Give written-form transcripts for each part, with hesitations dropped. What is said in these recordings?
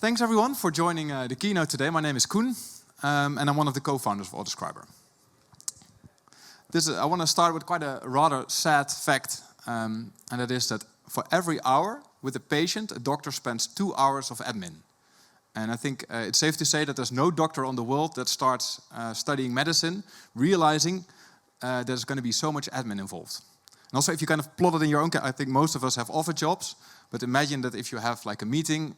Thanks everyone for joining the keynote today. My name is Koen, and I'm one of the co-founders of Autoscriber. I want to start with quite a rather sad fact, and that is that for every hour with a patient, a doctor spends 2 hours of admin. And I think it's safe to say that there's no doctor on the world that starts studying medicine realizing there's going to be so much admin involved. And also, if you kind of plot it in your own, I think most of us have office jobs, but imagine that if you have like a meeting,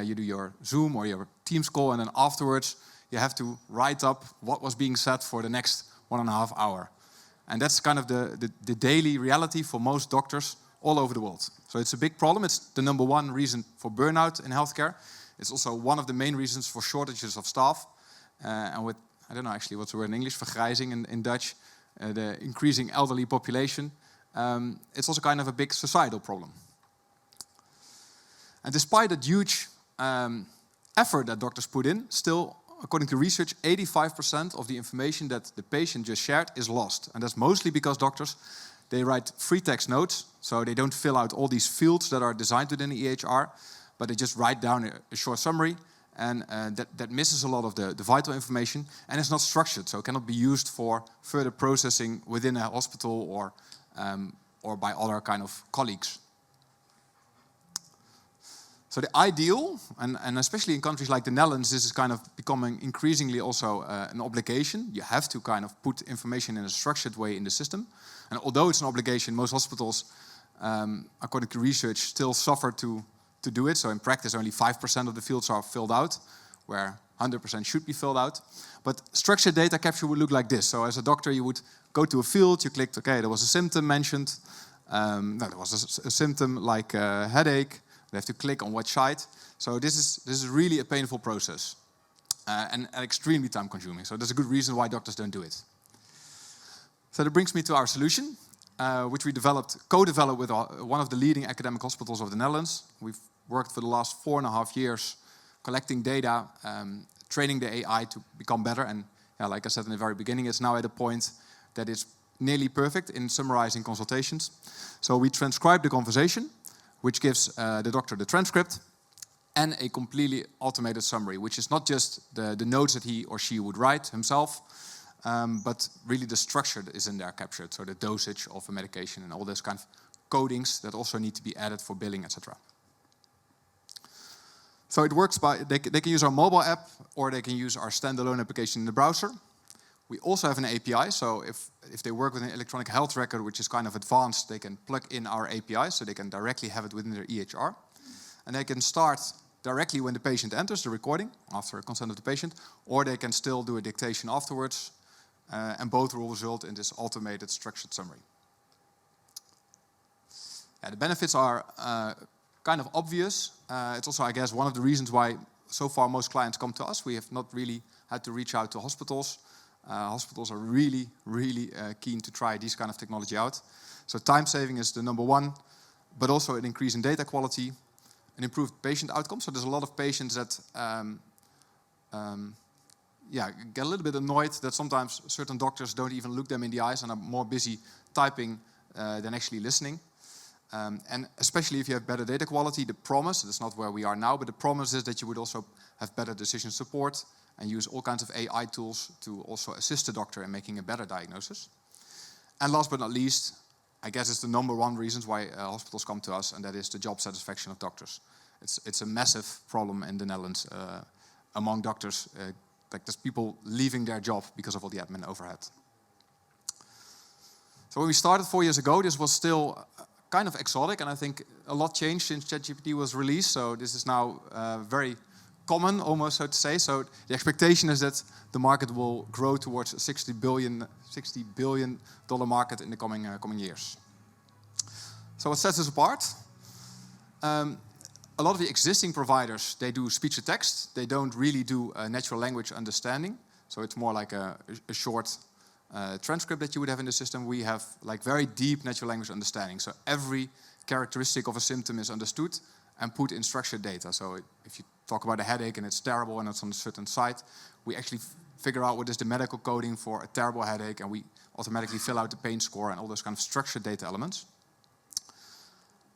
you do your Zoom or your Teams call, and then afterwards you have to write up what was being said for the next 1.5 hours. And that's kind of the daily reality for most doctors all over the world. So it's a big problem. It's the #1 reason for burnout in healthcare. It's also one of the main reasons for shortages of staff. And with, I don't know actually what's the word in English, vergrijzing in Dutch, the increasing elderly population. It's also kind of a big societal problem. And despite that huge effort that doctors put in, still, according to research, 85% of the information that the patient just shared is lost. And that's mostly because doctors, they write free text notes, so they don't fill out all these fields that are designed within the EHR, but they just write down a short summary, and that misses a lot of the vital information, and it's not structured, so it cannot be used for further processing within a hospital or by other kind of colleagues. So the ideal, and especially in countries like the Netherlands, this is kind of becoming increasingly also an obligation. You have to kind of put information in a structured way in the system. And although it's an obligation, most hospitals, according to research, still suffer to do it. So in practice, only 5% of the fields are filled out, where 100% should be filled out. But structured data capture would look like this. So as a doctor, you would go to a field, you clicked, okay, there was a symptom mentioned. There was a symptom like a headache. They have to click on which site. So this is really a painful process and extremely time consuming. So there's a good reason why doctors don't do it. So that brings me to our solution, which we co-developed with one of the leading academic hospitals of the Netherlands. We've worked for the last 4.5 years collecting data, training the AI to become better. And yeah, like I said in the very beginning, it's now at a point that it's nearly perfect in summarizing consultations. So we transcribe the conversation, which gives the doctor the transcript and a completely automated summary, which is not just the notes that he or she would write himself, but really the structure that is in there captured, so the dosage of a medication and all those kind of codings that also need to be added for billing, etc. So it works by, they can use our mobile app or they can use our standalone application in the browser. We also have an API, so if they work with an electronic health record, which is kind of advanced, they can plug in our API, so they can directly have it within their EHR. And they can start directly when the patient enters the recording, after consent of the patient, or they can still do a dictation afterwards, and both will result in this automated structured summary. Yeah, the benefits are kind of obvious. It's also, I guess, one of the reasons why so far most clients come to us. We have not really had to reach out to hospitals. Hospitals are really keen to try this kind of technology out. So time saving is the #1, but also an increase in data quality, an improved patient outcome. So there's a lot of patients that get a little bit annoyed that sometimes certain doctors don't even look them in the eyes and are more busy typing than actually listening. And especially if you have better data quality, the promise, that's not where we are now, but the promise is that you would also have better decision support and use all kinds of AI tools to also assist the doctor in making a better diagnosis. And last but not least, I guess it's the #1 reasons why hospitals come to us, and that is the job satisfaction of doctors. It's a massive problem in the Netherlands among doctors. Like there's people leaving their job because of all the admin overhead. So when we started 4 years ago, this was still kind of exotic, and I think a lot changed since ChatGPT was released. So this is now very common, almost so to say. So the expectation is that the market will grow towards a $60 billion market in the coming years. So what sets us apart? A lot of the existing providers, they do speech to text. They don't really do natural language understanding. So it's more like a short transcript that you would have in the system. We have like very deep natural language understanding. So every characteristic of a symptom is understood and put in structured data. So if you talk about a headache and it's terrible and it's on a certain site, we actually figure out what is the medical coding for a terrible headache, and we automatically fill out the pain score and all those kind of structured data elements.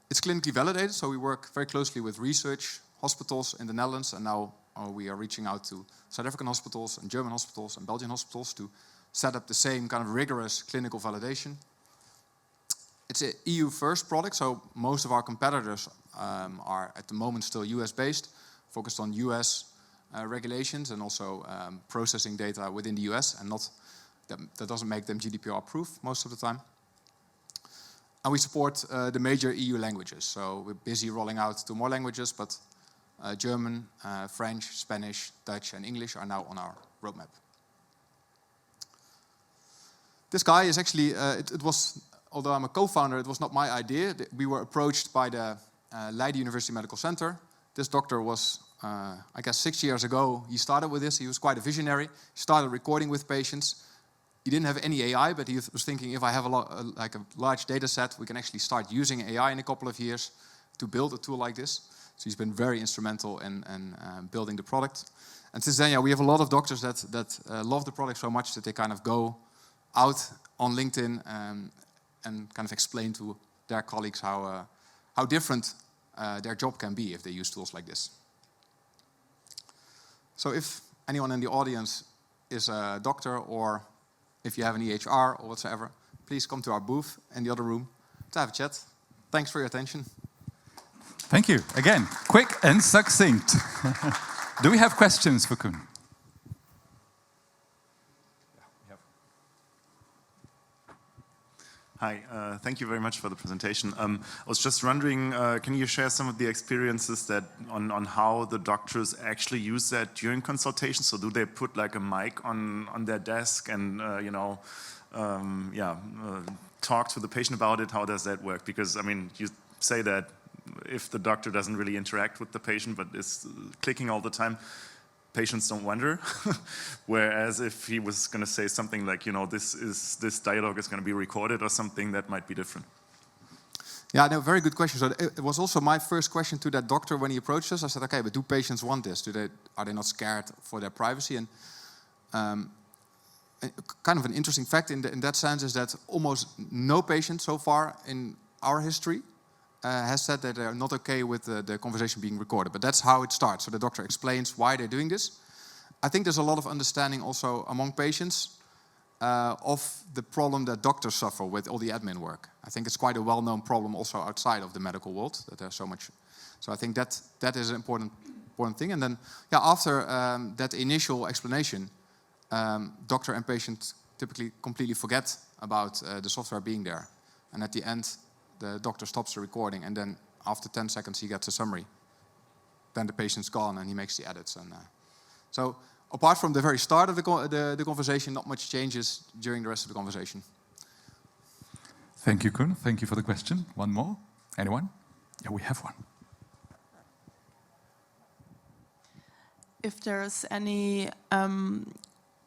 It's clinically validated, so we work very closely with research, hospitals in the Netherlands, and now we are reaching out to South African hospitals and German hospitals and Belgian hospitals to set up the same kind of rigorous clinical validation. It's an EU first product, so most of our competitors are at the moment still US based, focused on US regulations and also processing data within the US, and that doesn't make them GDPR proof most of the time. And we support the major EU languages, so we're busy rolling out to more languages, but German, French, Spanish, Dutch and English are now on our roadmap. This guy is actually, it was, although I'm a co-founder, it was not my idea. We were approached by the Leiden University Medical Center. This doctor was, I guess 6 years ago, he started with this. He was quite a visionary. He started recording with patients. He didn't have any AI, but he was thinking, if I have a large data set, we can actually start using AI in a couple of years to build a tool like this. So he's been very instrumental in building the product. And since then, yeah, we have a lot of doctors that love the product so much that they kind of go out on LinkedIn and kind of explain to their colleagues how different their job can be if they use tools like this. So if anyone in the audience is a doctor, or if you have an EHR or whatsoever, please come to our booth in the other room to have a chat. Thanks for your attention. Thank you. Again, quick and succinct. Do we have questions for Koen? Hi, thank you very much for the presentation. I was just wondering, can you share some of the experiences that on how the doctors actually use that during consultation? So do they put like a mic on their desk and talk to the patient about it? How does that work? Because I mean, you say that if the doctor doesn't really interact with the patient but is clicking all the time, patients don't wonder. Whereas if he was going to say something like, this dialogue is going to be recorded or something, that might be different. Yeah, no, very good question. So it was also my first question to that doctor when he approached us. I said, okay, but do patients want this? Are they not scared for their privacy? And kind of an interesting fact in that sense is that almost no patient so far in our history has said that they're not okay with the conversation being recorded. But that's how it starts. So the doctor explains why they're doing this. I think there's a lot of understanding also among patients of the problem that doctors suffer with all the admin work. I think it's quite a well-known problem also outside of the medical world, that there's so much. So I think that is an important thing. And then, yeah, after that initial explanation, doctor and patient typically completely forget about the software being there. And at the end, the doctor stops the recording, and then after 10 seconds he gets a summary. Then the patient's gone and he makes the edits. And so apart from the very start of the conversation, not much changes during the rest of the conversation. Thank you, Koen. Thank you for the question. One more? Anyone? Yeah, we have one. If there's any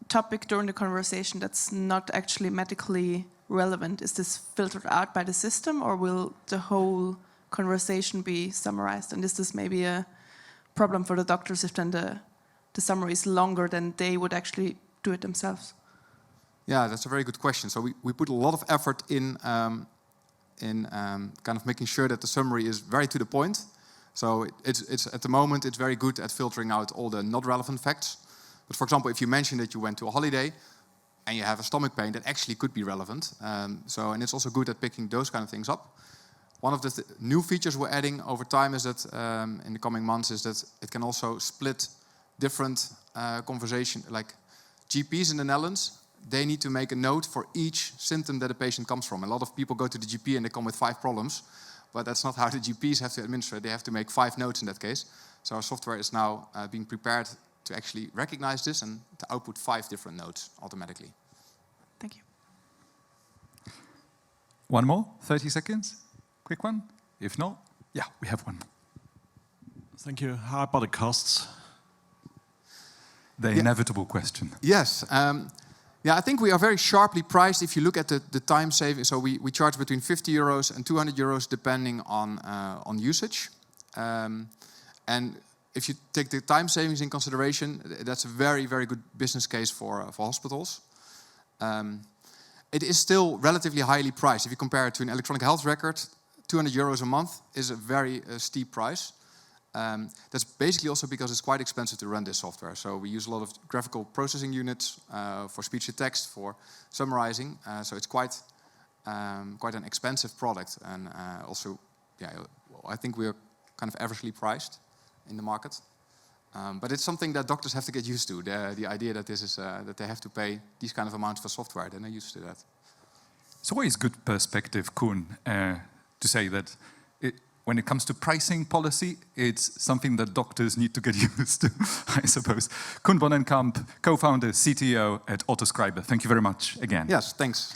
topic during the conversation that's not actually medically relevant, is this filtered out by the system, or will the whole conversation be summarized? And is this maybe a problem for the doctors if then the summary is longer than they would actually do it themselves? Yeah, that's a very good question. So we put a lot of effort in kind of making sure that the summary is very to the point. So it's at the moment it's very good at filtering out all the not relevant facts. But for example, if you mention that you went to a holiday and you have a stomach pain, that actually could be relevant. And it's also good at picking those kind of things up. One of the new features we're adding over time is that in the coming months is that it can also split different conversation, like GPs in the Netherlands. They need to make a note for each symptom that a patient comes from. A lot of people go to the GP and they come with 5 problems, but that's not how the GPs have to administer. They have to make 5 notes in that case. So our software is now being prepared to actually recognize this and to output 5 different notes automatically. Thank you. One more, 30 seconds, quick one. If not, yeah, we have one. Thank you. How about the costs? The inevitable question. Yes. I think we are very sharply priced if you look at the time saving. So we charge between 50 euros and 200 euros depending on usage. And if you take the time savings in consideration, that's a very, very good business case for hospitals. It is still relatively highly priced. If you compare it to an electronic health record, 200 euros a month is a very steep price. That's basically also because it's quite expensive to run this software. So we use a lot of graphical processing units for speech to text, for summarizing. So it's quite an expensive product, and also, yeah, I think we're kind of averagely priced in the market. But it's something that doctors have to get used to. The idea that this is that they have to pay these kind of amounts for software, then they're used to that. It's always good perspective, Koen, to say that when it comes to pricing policy, it's something that doctors need to get used to, I suppose. Koen Bonenkamp, co-founder, CTO at Autoscriber. Thank you very much again. Yes, thanks.